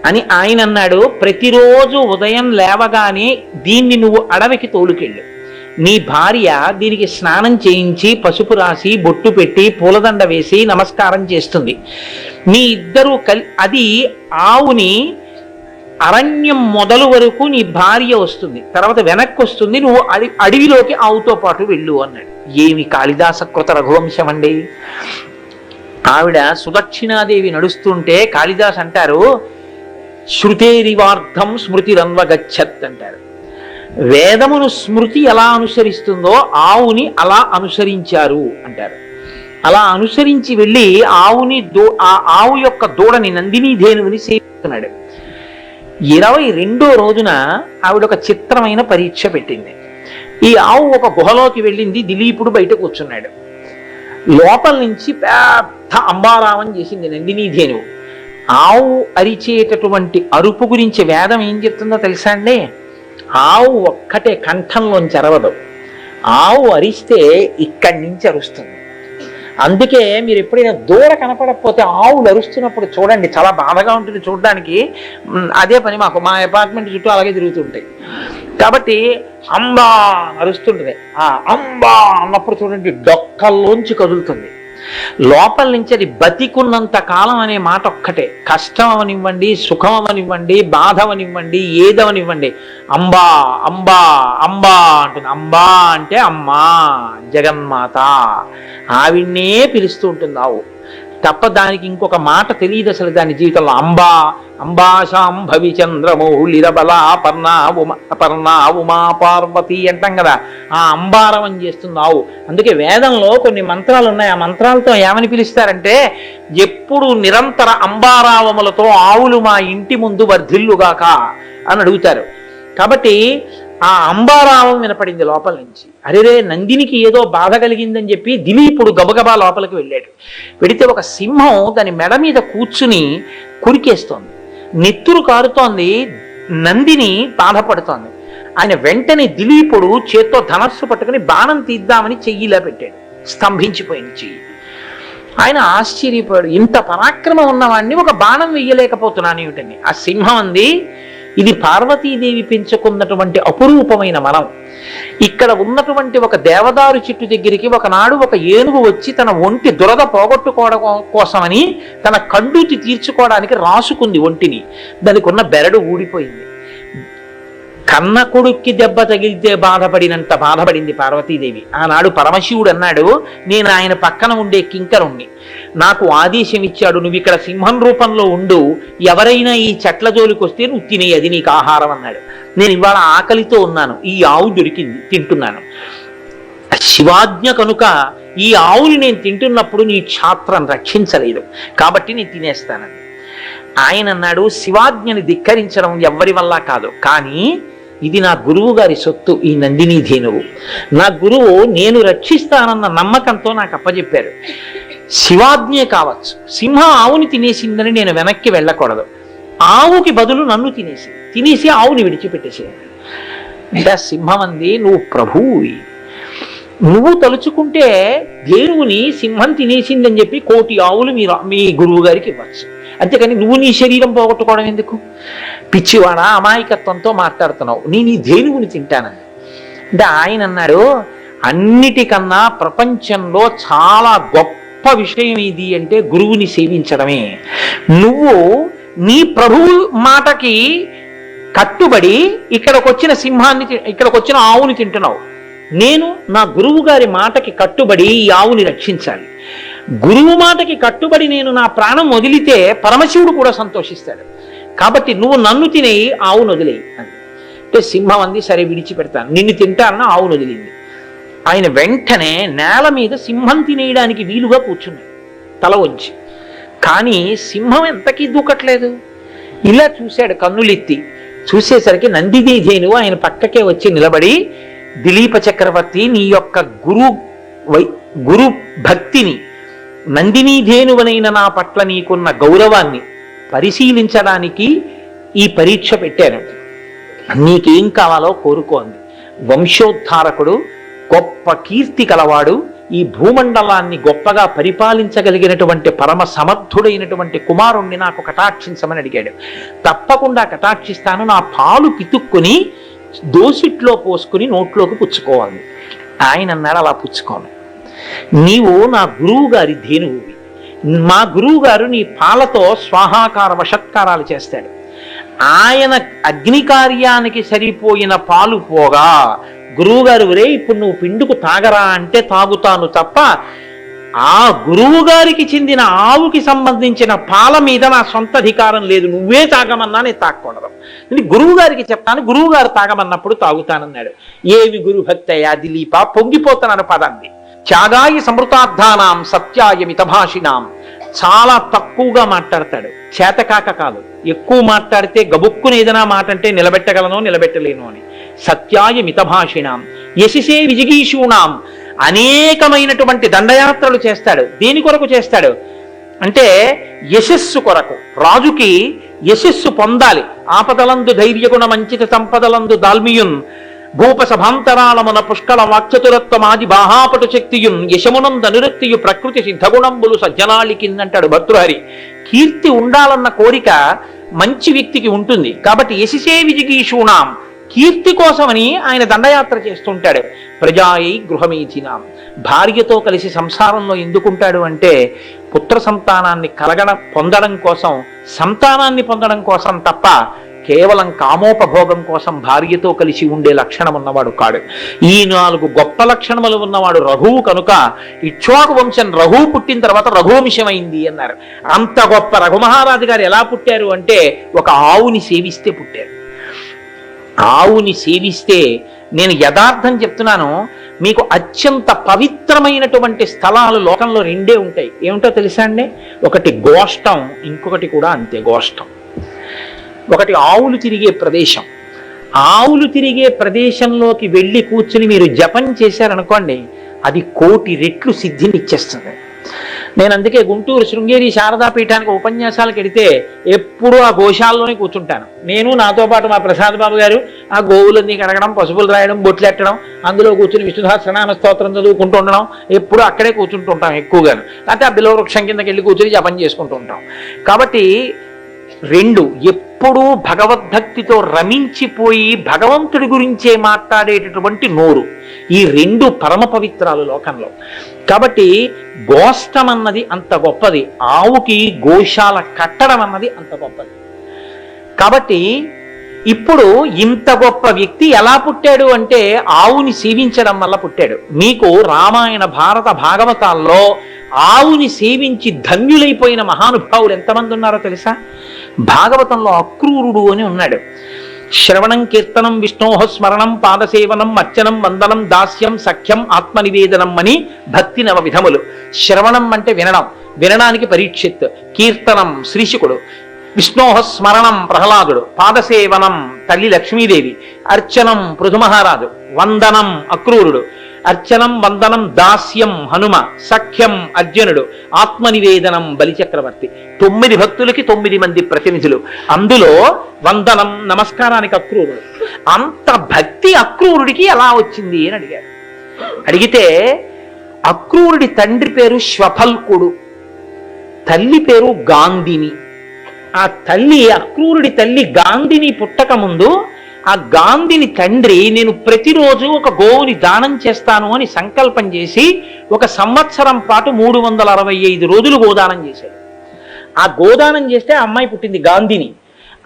అని ఆయన అన్నాడు. ప్రతిరోజు ఉదయం లేవగానే దీన్ని నువ్వు అడవికి తోలుకెళ్ళు. నీ భార్య దీనికి స్నానం చేయించి పసుపు రాసి బొట్టు పెట్టి పూలదండ వేసి నమస్కారం చేస్తుంది. మీ ఇద్దరు అది ఆవుని అరణ్యం మొదలు వరకు నీ భార్య వస్తుంది, తర్వాత వెనక్కి వస్తుంది, నువ్వు అడవిలోకి ఆవుతో పాటు వెళ్ళు అన్నాడు. ఏమి కాళిదాస కృత రఘువంశం అండి. ఆవిడ సుదక్షిణాదేవి నడుస్తుంటే కాళిదాస్ అంటారు, శృతేరివార్థం స్మృతిరన్వగచ్చత్ అంటారు. వేదమును స్మృతి ఎలా అనుసరిస్తుందో ఆవుని అలా అనుసరించారు అంటారు. అలా అనుసరించి వెళ్ళి ఆ ఆవు యొక్క దూడని నందినీ ధేనువుని సేవిస్తున్నాడు. 22వ రోజున ఆవిడ ఒక చిత్రమైన పరీక్ష పెట్టింది. ఈ ఆవు ఒక గుహలోకి వెళ్ళింది, దిలీపుడు బయట కూర్చున్నాడు. లోపల నుంచి పెద్ద అంబారావం చేసింది నందినీ ధేనువు. ఆవు అరిచేటటువంటి అరుపు గురించి వేదం ఏం చెప్తుందో తెలుసా అండి? ఆవు ఒక్కటే కంఠంలోంచి అరవదు, ఆవు అరిస్తే ఇక్కడి నుంచి అరుస్తుంది. అందుకే మీరు ఎప్పుడైనా దూడ కనపడకపోతే ఆవులు అరుస్తున్నప్పుడు చూడండి, చాలా బాధగా ఉంటుంది చూడడానికి. అదే పని మాకు, మా అపార్ట్మెంట్ చుట్టూ అలాగే తిరుగుతుంటాయి. కాబట్టి అంబా అరుస్తుంటుంది. ఆ అంబా అన్నప్పుడు చూడండి డొక్కల్లోంచి కదులుతుంది. లోపల నుంచి అది బతికున్నంత కాలం అనే మాట ఒక్కటే. కష్టం అవనివ్వండి, సుఖం అవనివ్వండి, బాధ అవనివ్వండి, ఏదవనివ్వండి, అంబా అంబా అంబా అంటుంది. అంబా అంటే అమ్మా జగన్మాత, ఆవిడ్నే పిలుస్తూ ఉంటుంది ఆవు తప్ప దానికి ఇంకొక మాట తెలియదు అసలు దాని జీవితంలో. అంబా అంబాశాంభవి చంద్రమౌళిరబల పర్ణా ఉమా పార్వతి అంటాం కదా, ఆ అంబారవం చేస్తుంది ఆవు. అందుకే వేదంలో కొన్ని మంత్రాలు ఉన్నాయి. ఆ మంత్రాలతో ఏమని పిలుస్తారంటే, ఎప్పుడు నిరంతర అంబారావములతో ఆవులు మా ఇంటి ముందు వర్ధిల్లుగాక అని అడుగుతారు. కాబట్టి ఆ అంబారావం వినపడింది లోపల నుంచి. అరేరే, నందినికి ఏదో బాధ కలిగిందని చెప్పి దిలీపుడు గబగబా లోపలికి వెళ్ళాడు. వెడితే ఒక సింహం దాని మెడ మీద కూర్చుని కురికేస్తోంది, నెత్తురు కారుతోంది, నందిని బాధపడుతోంది. ఆయన వెంటనే దిలీపుడు చేత్తో ధనస్సు పట్టుకుని బాణం తీద్దామని చెయ్యిలా పెట్టాడు. స్తంభించిపోయింది చెయ్యి. ఆయన ఆశ్చర్యపోయాడు, ఇంత పరాక్రమం ఉన్నవాడిని ఒక బాణం వెయ్యలేకపోతున్నాను ఏమిటని. ఆ సింహం అంది, ఇది పార్వతీదేవి పెంచుకున్నటువంటి అపురూపమైన మలం. ఇక్కడ ఉన్నటువంటి ఒక దేవదారు చెట్టు దగ్గరికి ఒకనాడు ఒక ఏనుగు వచ్చి తన ఒంటి దురద పోగొట్టుకోవడం కోసమని తన కండూతి తీర్చుకోవడానికి రాసుకుంది ఒంటిని. దానికి ఉన్న బెరడు ఊడిపోయింది. కన్న కొడుక్కి దెబ్బ తగిలితే బాధపడినంత బాధపడింది పార్వతీదేవి. ఆనాడు పరమశివుడు అన్నాడు, నేను ఆయన పక్కన ఉండే కింకరుణ్ణి, నాకు ఆదేశం ఇచ్చాడు, నువ్వు ఇక్కడ సింహం రూపంలో ఉండు, ఎవరైనా ఈ చెట్ల జోలికి వస్తే నువ్వు తినే, అది నీకు ఆహారం అన్నాడు. నేను ఇవాళ ఆకలితో ఉన్నాను, ఈ ఆవు దొరికింది, తింటున్నాను. శివాజ్ఞ కనుక ఈ ఆవుని నేను తింటున్నప్పుడు నీ క్షాత్రం రక్షించలేదు కాబట్టి నేను తినేస్తానని. ఆయన అన్నాడు, శివాజ్ఞని ధిక్కరించడం ఎవ్వరి వల్ల కాదు, కానీ ఇది నా గురువు గారి సొత్తు, ఈ నందినీ ధేనువు. నా గురువు నేను రక్షిస్తానన్న నమ్మకంతో నాకు అప్పచెప్పారు. శివాజ్ఞే కావచ్చు, సింహం ఆవుని తినేసిందని నేను వెనక్కి వెళ్ళకూడదు, ఆవుకి బదులు నన్ను తినేసి ఆవుని విడిచిపెట్టేసేయాలి. అంటే సింహం అంది, నువ్వు ప్రభువువి, నువ్వు తలుచుకుంటే ధేనువుని సింహం తినేసిందని చెప్పి 1,000,000 ఆవులు మీ గురువు గారికి ఇవ్వచ్చు, అంతేకాని నువ్వు నీ శరీరం పోగొట్టుకోవడం ఎందుకు? పిచ్చివాడా, అమాయకత్వంతో మాట్లాడుతున్నావు, నేను ఈ ధేనువుని తింటానని. అంటే ఆయన అన్నాడు, అన్నిటికన్నా ప్రపంచంలో చాలా గొప్ప విషయం ఇది అంటే గురువుని సేవించడమే. నువ్వు నీ ప్రభువు మాటకి కట్టుబడి ఇక్కడికి వచ్చిన ఆవుని తింటున్నావు. నేను నా గురువు గారి మాటకి కట్టుబడి ఈ ఆవుని రక్షించాలి. గురువు మాటకి కట్టుబడి నేను నా ప్రాణం వదిలితే పరమశివుడు కూడా సంతోషిస్తాడు. కాబట్టి నువ్వు నన్ను తినేయి, ఆవును వదిలేయి అని. అంటే సింహం అంది, సరే విడిచిపెడతాను, నిన్ను తింటానన్న ఆవును వదిలింది. ఆయన వెంటనే నేల మీద సింహం తినేయడానికి వీలుగా కూర్చున్నాడు తల వంచి. కానీ సింహం ఎంతకీ దూకట్లేదు. ఇలా చూశాడు కన్నులెత్తి. చూసేసరికి నందినీ ధేనువు ఆయన పక్కకే వచ్చి నిలబడి, దిలీప చక్రవర్తి, నీ యొక్క గురు భక్తిని, నందినీ ధేనువనైన నా పట్ల నీకున్న గౌరవాన్ని పరిశీలించడానికి ఈ పరీక్ష పెట్టాను. నీకేం కావాలో కోరుకోండి. వంశోద్ధారకుడు, గొప్ప కీర్తి కలవాడు, ఈ భూమండలాన్ని గొప్పగా పరిపాలించగలిగినటువంటి పరమ సమర్థుడైనటువంటి కుమారుణ్ణి నాకు కటాక్షించమని అడిగాడు. తప్పకుండా కటాక్షిస్తాను, నా పాలు పితుక్కుని దోసిట్లో పోసుకుని నోట్లోకి పుచ్చుకోవాలి. ఆయన అన్నాడు, అలా పుచ్చుకోను, నీవు నా గురువు గారి ధేనువువి, మా గురువు గారు నీ పాలతో స్వాహాకార వషత్కారాలు చేస్తాడు. ఆయన అగ్ని కార్యానికి సరిపోయిన పాలు పోగా గురువుగారు ఒరే ఇప్పుడు నువ్వు పిండుకు తాగరా అంటే తాగుతాను తప్ప ఆ గురువు గారికి చెందిన ఆవుకి సంబంధించిన పాల మీద నా సొంత అధికారం లేదు, నువ్వే తాగమన్నా నేను తాగకూడదు. నేను గురువు గారికి చెప్తాను, గురువు గారు తాగమన్నప్పుడు తాగుతానన్నాడు. ఏమి గురుభక్తయా దిలీప, పొంగిపోతున్నాను పదాన్ని. త్యాగాయ సమృతార్థానాం సత్యాయ మితభాషిణాం. చాలా తక్కువగా మాట్లాడతాడు, చేతకాక కాదు. ఎక్కువ మాట్లాడితే గబుక్కుని ఏదైనా మాట అంటే నిలబెట్టగలనో నిలబెట్టలేను అని. సత్యాయ మితభాషిణాం యశిసే విజిగీషూణాం. అనేకమైనటువంటి దండయాత్రలు చేస్తాడు. దేని కొరకు చేస్తాడు అంటే యశస్సు కొరకు. రాజుకి యశస్సు పొందాలి. ఆపదలందు ధైర్యగుణ మంచిత సంపదలందు దాల్మియున్ భూప సభాంతరాళమున పుష్కళ వాక్చతురత్వమాది బాహాపటు శక్తియున్ యశమునంద అనురక్తియు ప్రకృతి సిద్ధగుణంబులు సజ్జనాళి కిందంటాడు భర్తృహరి. కీర్తి ఉండాలన్న కోరిక మంచి వ్యక్తికి ఉంటుంది కాబట్టి యశిసే విజిగీషూణాం, కీర్తి కోసమని ఆయన దండయాత్ర చేస్తుంటాడు. ప్రజాయై గృహమీచినాం, భార్యతో కలిసి సంసారంలో ఎందుకుంటాడు అంటే పుత్ర సంతానాన్ని పొందడం కోసం, సంతానాన్ని పొందడం కోసం తప్ప కేవలం కామోపభోగం కోసం భార్యతో కలిసి ఉండే లక్షణం ఉన్నవాడు కాడు. ఈ 4 గొప్ప లక్షణములు ఉన్నవాడు రఘువు కనుక ఇక్ష్వాకు వంశం రఘువు పుట్టిన తర్వాత రఘువంశమైంది అన్నారు. అంత గొప్ప రఘుమహారాజు గారు ఎలా పుట్టారు అంటే ఒక ఆవుని సేవిస్తే పుట్టారు. ఆవుని సేవిస్తే, నేను యథార్థం చెప్తున్నాను మీకు, అత్యంత పవిత్రమైనటువంటి స్థలాలు లోకంలో 2 ఉంటాయి. ఏమిటో తెలుసా అండి? ఒకటి గోష్టం, ఇంకొకటి కూడా అంతే గోష్టం. ఒకటి ఆవులు తిరిగే ప్రదేశం. ఆవులు తిరిగే ప్రదేశంలోకి వెళ్ళి కూర్చుని మీరు జపం చేశారనుకోండి, అది 1,000,000 రెట్లు సిద్ధిని ఇచ్చేస్తుంది. నేను అందుకే గుంటూరు శృంగేరి శారదాపీఠానికి ఉపన్యాసాలకు వెడితే ఎప్పుడూ ఆ గోశాలలోనే కూర్చుంటాను. నేను, నాతో పాటు మా ప్రసాద్ బాబు గారు ఆ గోవులన్నీ కడగడం, పసుపులు రాయడం, బొట్లెట్టడం, అందులో కూర్చుని విష్ణుసహస్రనామ స్తోత్రం చదువుకుంటూ ఉండడం, ఎప్పుడూ అక్కడే కూర్చుంటూ ఉంటాం ఎక్కువగాను. లేకపోతే ఆ బిల్వ వృక్షం కిందకి వెళ్ళి కూర్చుని జపం చేసుకుంటూ ఉంటాం. కాబట్టి 2 ఎప్పుడూ భగవద్భక్తితో రమించిపోయి భగవంతుడి గురించే మాట్లాడేటటువంటి నోరు, ఈ 2 పరమ పవిత్రాలు లోకంలో. కాబట్టి గోష్టం అన్నది అంత గొప్పది, ఆవుకి గోశాల కట్టడం అన్నది అంత గొప్పది. కాబట్టి ఇప్పుడు ఇంత గొప్ప వ్యక్తి ఎలా పుట్టాడు అంటే ఆవుని సేవించడం వల్ల పుట్టాడు. మీకు రామాయణ భారత భాగవతాల్లో ఆవుని సేవించి ధన్యులైపోయిన మహానుభావులు ఎంతమంది ఉన్నారో తెలుసా? భాగవతంలో అక్రూరుడు అని ఉన్నాడు. శ్రవణం కీర్తనం విష్ణోహ స్మరణం పాదసేవనం అర్చనం వందనం దాస్యం సఖ్యం ఆత్మనివేదనం అని భక్తి 9 విధములు. శ్రవణం అంటే వినడం, వినడానికి పరీక్షిత్. కీర్తనం శ్రీశుకుడు, విష్ణోహ స్మరణం ప్రహ్లాదుడు, పాదసేవనం తల్లి లక్ష్మీదేవి, అర్చనం పృథుమహారాజు, వందనం అక్రూరుడు, అర్చనం వందనం దాస్యం హనుమ, సఖ్యం అర్జునుడు, ఆత్మనివేదనం బలిచక్రవర్తి. 9 భక్తులకి 9 మంది ప్రతినిధులు. అందులో వందనం నమస్కారానికి అక్రూరుడు. అంత భక్తి అక్రూరుడికి ఎలా వచ్చింది అని అడిగారు. అడిగితే అక్రూరుడి తండ్రి పేరు శ్వఫల్కుడు, తల్లి పేరు గాంధిని. ఆ తల్లి, అక్రూరుడి తల్లి గాంధిని పుట్టక ముందు ఆ గాంధిని తండ్రి నేను ప్రతిరోజు ఒక గోవుని దానం చేస్తాను అని సంకల్పం చేసి 1 సంవత్సరం పాటు 365 రోజులు గోదానం చేశాడు. ఆ గోదానం చేస్తే ఆ అమ్మాయి పుట్టింది గాంధిని.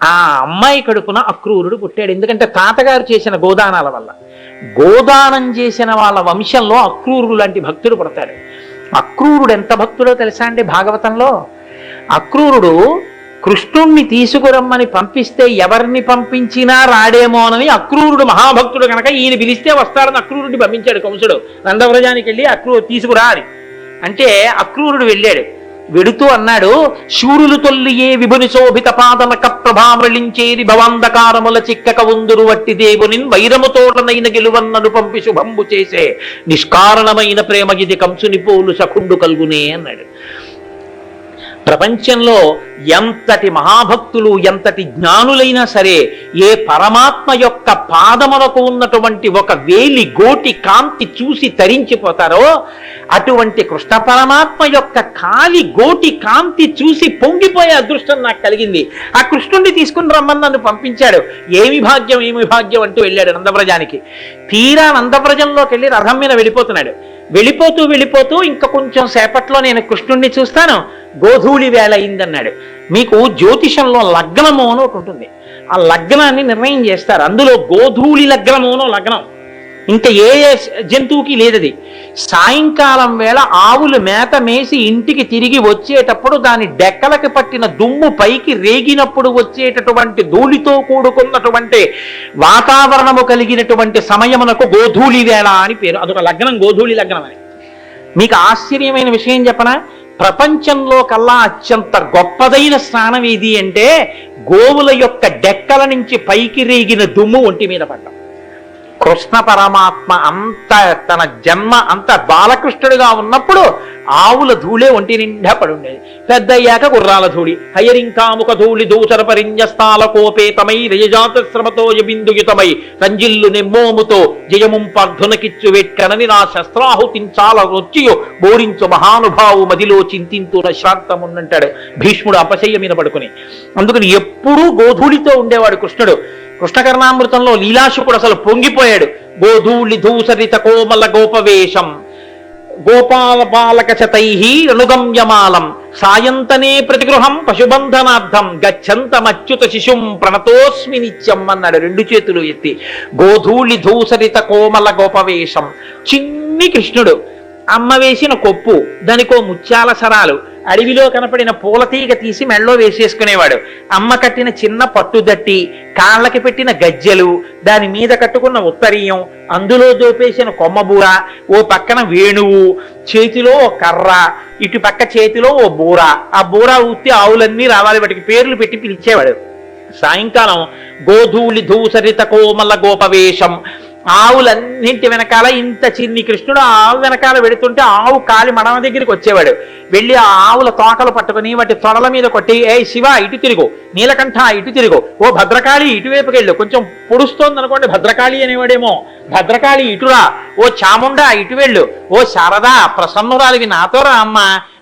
ఆ అమ్మాయి కడుపున అక్రూరుడు పుట్టాడు. ఎందుకంటే తాతగారు చేసిన గోదానాల వల్ల. గోదానం చేసిన వాళ్ళ వంశంలో అక్రూరుడు లాంటి భక్తుడు పుడతాడు. అక్రూరుడు ఎంత భక్తుడో తెలుసా అండి? భాగవతంలో అక్రూరుడు కృష్ణుణ్ణి తీసుకురమ్మని పంపిస్తే ఎవరిని పంపించినా రాడేమోనని అక్రూరుడు మహాభక్తుడు కనుక ఈయన పిలిస్తే వస్తాడని అక్రూరుడిని పంపించాడు కంసుడు. నందవ్రజానికి వెళ్ళి తీసుకురా అని అంటే అక్రూరుడు వెళ్ళాడు. వెడుతూ అన్నాడు, శూరులు తొల్లియే విభుని శోభిత పాదనక ప్రభామళించేది భవాంధకారముల చిక్కక ఉందురు వట్టి దేవునిన్ వైరముతోటనైన గెలువన్నను పంపి శుభంబు చేసే నిష్కారణమైన ప్రేమగిది కంసుని పోలు సఖుండు కల్గునే అన్నాడు. ప్రపంచంలో ఎంతటి మహాభక్తులు, ఎంతటి జ్ఞానులైనా సరే ఏ పరమాత్మ యొక్క పాదములకు ఉన్నటువంటి ఒక వేలి గోటి కాంతి చూసి తరించిపోతారో అటువంటి కృష్ణ పరమాత్మ యొక్క కాలి గోటి కాంతి చూసి పొంగిపోయే అదృష్టం నాకు కలిగింది. ఆ కృష్ణుడిని తీసుకుని రమ్మని నన్ను పంపించాడు. ఏమి భాగ్యం, ఏమి భాగ్యం అంటూ వెళ్ళాడు నందవ్రజానికి. తీరా నందవ్రజంలోకి వెళ్ళి రథం మీద వెళ్ళిపోతున్నాడు. వెళ్ళిపోతూ వెళ్ళిపోతూ ఇంకా కొంచెం సేపట్లో నేను కృష్ణుణ్ణి చూస్తాను, గోధూళి వేళ అయిందన్నాడు. మీకు జ్యోతిషంలో లగ్నము అని ఒకటి ఉంటుంది, ఆ లగ్నాన్ని నిర్ణయం చేస్తారు. అందులో గోధూళి లగ్నము అనో లగ్నం ఇంకా ఏ జంతువుకి లేదది. సాయంకాలం వేళ ఆవులు మేత మేసి ఇంటికి తిరిగి వచ్చేటప్పుడు దాని డెక్కలకి పట్టిన దుమ్ము పైకి రేగినప్పుడు వచ్చేటటువంటి ధూళితో కూడుకున్నటువంటి వాతావరణము కలిగినటువంటి సమయమునకు గోధూళి వేళ అని పేరు. అదొక లగ్నం, గోధూళి లగ్నం అని. మీకు ఆశ్చర్యమైన విషయం చెప్పనా? ప్రపంచంలో కల్లా అత్యంత గొప్పదైన స్నానం ఏది అంటే గోవుల యొక్క డెక్కల నుంచి పైకి రేగిన దుమ్ము ఒంటి మీద పడ్డం. కృష్ణ పరమాత్మ అంత తన జన్మ అంత బాలకృష్ణుడిగా ఉన్నప్పుడు ఆవుల ధూళే ఒంటి నిండా పడుండేది. పెద్దయ్యాక గుర్రాల ధూళి, హయరింకాముఖ ధూళి దూచర పరిజ్ఞస్థాల కోపేతమై రజజాత శ్రమతో బిందుయుతమై రంజిల్లు నెమ్మోముతో జయముంపర్ధునకిచ్చు వెట్కనని నా శస్త్రాహుతించాల రొచ్చియో బోరించు మహానుభావు మదిలో చింతింతున శ్రాంతమున్నంటాడు భీష్ముడు అపశయ్య మీద పడుకుని. అందుకని ఎప్పుడూ గోధూళితో ఉండేవాడు కృష్ణుడు. కృష్ణకర్ణామృతంలో లీలాశుకుడు అసలు పొంగిపోయాడు. గోధూళి ధూసరిత కోమల గోపవేషం గోపాల బాలక చతై రణుగమ్యమాలం సాయంతనే ప్రతిగృహం పశుబంధనార్థం గచ్చంతమచ్యుత శిశుం ప్రణతోస్మి నిత్యం అన్నాడు రెండు చేతులు ఎత్తి. గోధూళి ధూసరిత కోమల గోపవేషం, చిన్ని కృష్ణుడు, అమ్మ వేసిన కొప్పు, దానికో ముత్యాల సరాలు, అడవిలో కనపడిన పూలతీగ తీసి మెళ్ళో వేసేసుకునేవాడు, అమ్మ కట్టిన చిన్న పట్టుదట్టి, కాళ్ళకి పెట్టిన గజ్జెలు, దాని మీద కట్టుకున్న ఉత్తరీయం, అందులో దోపేసిన కొమ్మబూర, ఓ పక్కన వేణువు, చేతిలో ఓ కర్ర, ఇటు పక్క చేతిలో ఓ బూర. ఆ బూర ఊత్తి ఆవులన్నీ రావాలి, వాటికి పేర్లు పెట్టి పిలిచేవాడు. సాయంకాలం గోధూళి ధూసరిత కోమల గోపవేషం, ఆవులన్నింటి వెనకాల ఇంత చిన్ని కృష్ణుడు ఆవు వెనకాల వెడుతుంటే ఆవు కాలి మడమ దగ్గరికి వచ్చేవాడు. వెళ్ళి ఆ ఆవుల తోకలు పట్టుకుని వాటి తొడల మీద కొట్టి, ఏ శివ ఇటు తిరుగు, నీలకంఠ ఇటు తిరుగు, ఓ భద్రకాళి ఇటువైపుకి వెళ్ళు, కొంచెం పొడుస్తోంది అనుకోండి భద్రకాళి అనేవాడేమో, భద్రకాళి ఇటురా, ఓ చాముండా ఇటు వెళ్ళు, ఓ శారదా ప్రసన్నురాలివి నాతో రా అమ్మ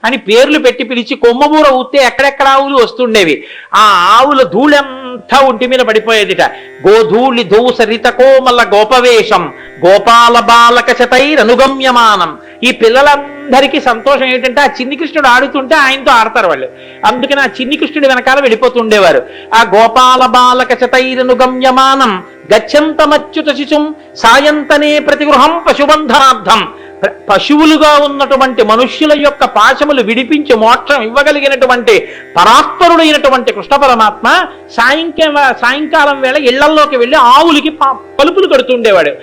అని పేర్లు పెట్టి పిలిచి కొమ్మబూర ఊస్తే ఎక్కడెక్కడ ఆవులు వస్తుండేవి. ఆ ఆవుల ధూళంతా ఒంటి మీద పడిపోయేదిట. గోధూళి ధూసరిత కోమల గోపవేషం గోపాల బాలక శతైరనుగమ్యమానం. ఈ పిల్లలందరికీ సంతోషం ఏంటంటే ఆ చిన్ని కృష్ణుడు ఆడుతుంటే ఆయనతో ఆడతారు వాళ్ళు. అందుకని ఆ చిన్ని కృష్ణుడి వెనకాల వెళ్ళిపోతుండేవారు. ఆ గోపాల బాలక శతైరనుగమ్యమానం గచ్చంతమచ్యుత శిశుం సాయంతనే ప్రతిగృహం పశుబంధనార్థం. పశువులుగా ఉన్నటువంటి మనుష్యుల యొక్క పాశములు విడిపించి మోక్షం ఇవ్వగలిగినటువంటి పరాత్పరుడైనటువంటి కృష్ణ పరమాత్మ సాయంకాలం వేళ ఇళ్లల్లోకి వెళ్ళి ఆవులకి పలుపులు కడుతుండేవాడు.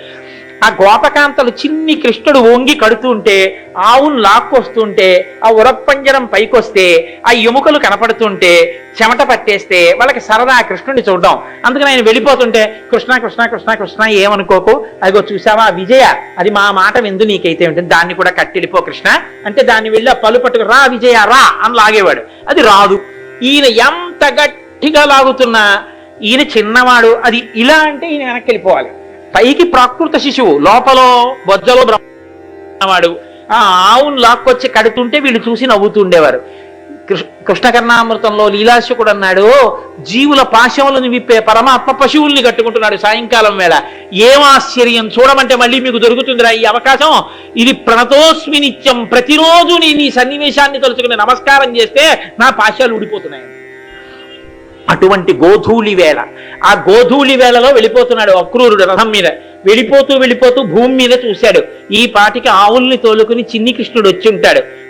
ఆ గోపకాంతలు చిన్ని కృష్ణుడు వంగి కడుతుంటే, ఆవును లాక్కొస్తుంటే, ఆ ఉరప్పంజరం పైకొస్తే, ఆ ఎముకలు కనపడుతుంటే, చెమట పట్టేస్తే వాళ్ళకి సరదా కృష్ణుడిని చూడడం. అందుకని ఆయన వెళ్ళిపోతుంటే కృష్ణ కృష్ణ కృష్ణ కృష్ణ ఏమనుకోకు, అదిగో చూసావా విజయ, అది మా మాట విందు నీకైతే ఉంటుంది, దాన్ని కూడా కట్టెళ్ళిపో కృష్ణ అంటే దాన్ని వెళ్ళి ఆ పలు పట్టుకు రా విజయ రా అని లాగేవాడు. అది రాదు. ఈయన ఎంత గట్టిగా లాగుతున్నా ఈయన చిన్నవాడు, అది ఇలా అంటే ఈయన వెనక్కి వెళ్ళిపోవాలి. పైకి ప్రాకృత శిశువు, లోపల బొజ్జలో బ్రహ్మవాడు. ఆ ఆవును లాక్కొచ్చి కడుతుంటే వీళ్ళు చూసి నవ్వుతుండేవారు. కృష్ణకర్ణామృతంలో లీలాశకుడు అన్నాడు, జీవుల పాశములను విప్పే పరమాత్మ పశువుల్ని కట్టుకుంటున్నాడు సాయంకాలం వేళ. ఏం ఆశ్చర్యం, చూడమంటే మళ్ళీ మీకు దొరుకుతుందిరా ఈ అవకాశం. ఇది ప్రణతోస్మి నిత్యం, ప్రతిరోజు నేను ఈ సన్నివేశాన్ని తలుచుకుని నమస్కారం చేస్తే నా పాశాలు ఊడిపోతున్నాయి. అటువంటి గోధూళి వేళ, ఆ గోధూళి వేళలో వెళ్ళిపోతున్నాడు అక్రూరుడు రథం మీద. వెళ్ళిపోతూ వెళ్ళిపోతూ భూమి మీద చూశాడు, ఈ పాటికి ఆవుల్ని తోలుకుని చిన్ని కృష్ణుడు వచ్చి ఉంటాడు.